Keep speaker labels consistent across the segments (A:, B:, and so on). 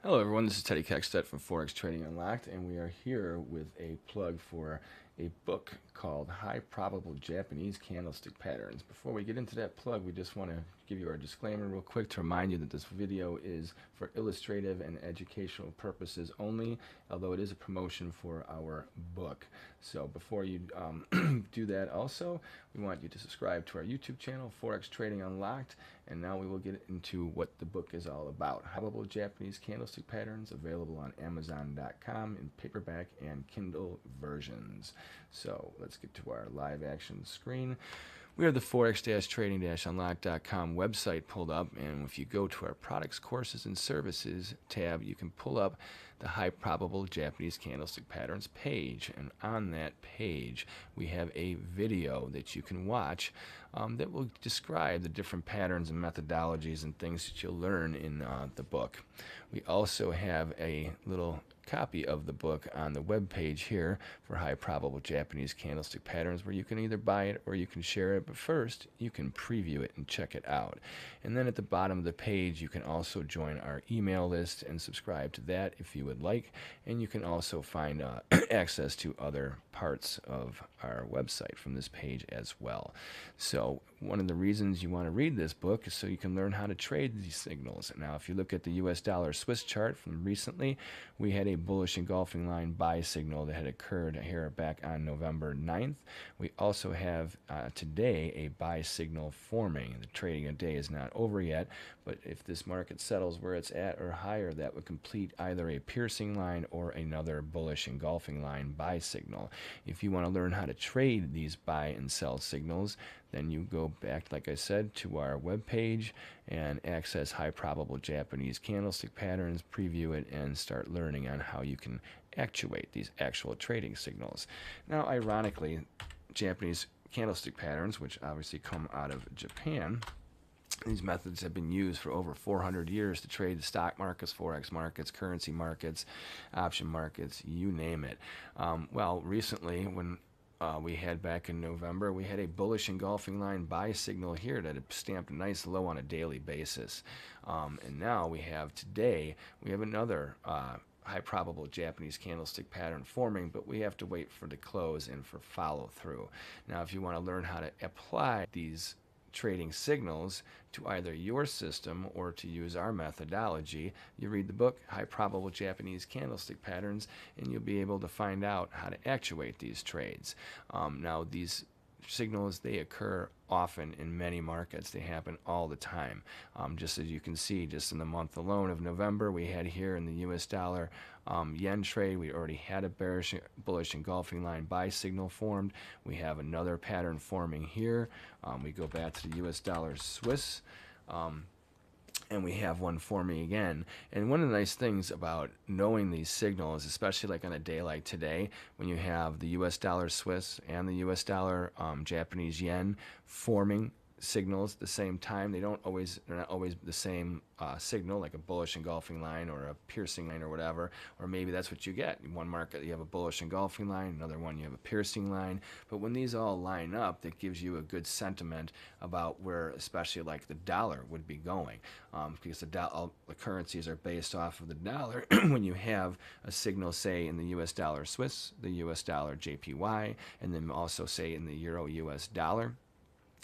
A: Hello everyone, this is Teddy Keckstedt from Forex Trading Unlocked, and we are here with a plug for a book called High Probable Japanese Candlestick Patterns. Before we get into that plug, we just want to give you our disclaimer real quick to remind you that this video is for illustrative and educational purposes only, although it is a promotion for our book. So before you do that also, we want you to subscribe to our YouTube channel, Forex Trading Unlocked, and now we will get into what the book is all about. High Probable Japanese Candlestick Patterns, available on Amazon.com in paperback and Kindle versions. So let's get to our live action screen. We have the Forex-Trading-Unlocked.com website pulled up, and if you go to our products, courses, and services tab, you can pull up the High Probable Japanese Candlestick Patterns page, and on that page we have a video that you can watch that will describe the different patterns and methodologies and things that you'll learn in the book. We also have a little copy of the book on the web page here for High Probable Japanese Candlestick Patterns, where you can either buy it or you can share it, but first you can preview it and check it out. And then at the bottom of the page you can also join our email list and subscribe to that if you would like, and you can also find access to other parts of our website from this page as well. So one of the reasons you want to read this book is so you can learn how to trade these signals. Now if you look at the US dollar Swiss chart from recently, we had a bullish engulfing line buy signal that had occurred here back on November 9th. We also have today a buy signal forming. The trading of day is not over yet, but if this market settles where it's at or higher, that would complete either a piercing line or another bullish engulfing line buy signal. If you want to learn how to trade these buy and sell signals, then you go back, like I said, to our webpage and access High Probable Japanese Candlestick Patterns, preview it, and start learning on how you can actuate these actual trading signals. Now, ironically, Japanese candlestick patterns, which obviously come out of Japan, these methods have been used for over 400 years to trade the stock markets, forex markets, currency markets, option markets, you name it. Well, recently, when we had back in November, we had a bullish engulfing line buy signal here that had stamped a nice low on a daily basis. And now we have today, we have another high probable Japanese candlestick pattern forming, but we have to wait for the close and for follow through. Now, if you want to learn how to apply these trading signals to either your system or to use our methodology, you read the book High Probable Japanese Candlestick Patterns, and you'll be able to find out how to actuate these trades. Now, these signals, they occur often in many markets. They happen all the time. Just as you can see, just in the month alone of November, we had here in the US dollar yen trade, we already had a bullish engulfing line buy signal formed. We have another pattern forming here. We go back to the US dollar Swiss, and we have one forming again. And one of the nice things about knowing these signals, especially like on a day like today, when you have the US dollar Swiss and the US dollar Japanese yen forming signals at the same time, they're not always the same signal, like a bullish engulfing line or a piercing line or whatever, or maybe that's what you get. In one market you have a bullish engulfing line, another one you have a piercing line, but when these all line up, that gives you a good sentiment about where, especially like the dollar would be going, because all the currencies are based off of the dollar. When you have a signal, say in the US dollar Swiss, the US dollar JPY, and then also say in the Euro US dollar,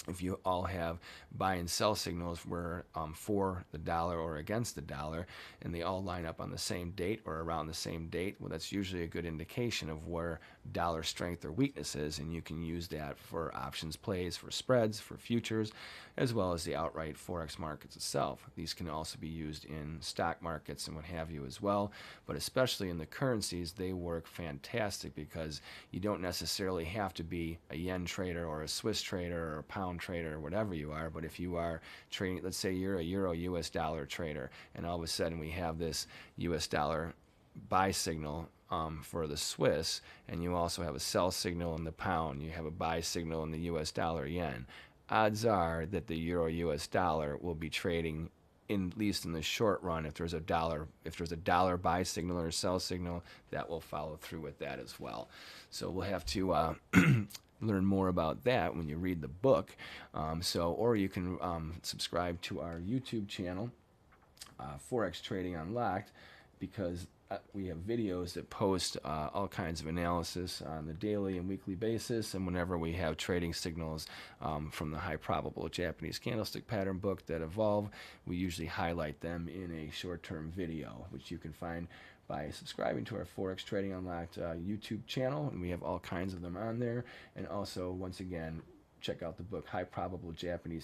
A: if you all have buy and sell signals where for the dollar or against the dollar, and they all line up on the same date or around the same date, well, that's usually a good indication of where dollar strength or weakness is, and you can use that for options plays, for spreads, for futures, as well as the outright forex markets itself. These can also be used in stock markets and what have you as well, but especially in the currencies, they work fantastic because you don't necessarily have to be a yen trader or a Swiss trader or a pound trader or whatever you are, but if you are trading, let's say you're a Euro US dollar trader, and all of a sudden we have this US dollar buy signal for the Swiss, and you also have a sell signal in the pound, you have a buy signal in the US dollar yen, odds are that the Euro US dollar will be trading, in, at least in the short run, if there's a dollar buy signal or sell signal, that will follow through with that as well. So we'll have to learn more about that when you read the book. Or you can subscribe to our YouTube channel, Forex Trading Unlocked, because we have videos that post all kinds of analysis on the daily and weekly basis, and whenever we have trading signals from the high probable Japanese candlestick pattern book that evolve, we usually highlight them in a short-term video, which you can find by subscribing to our Forex Trading Unlocked YouTube channel, and we have all kinds of them on there. And also, once again, check out the book High Probable Japanese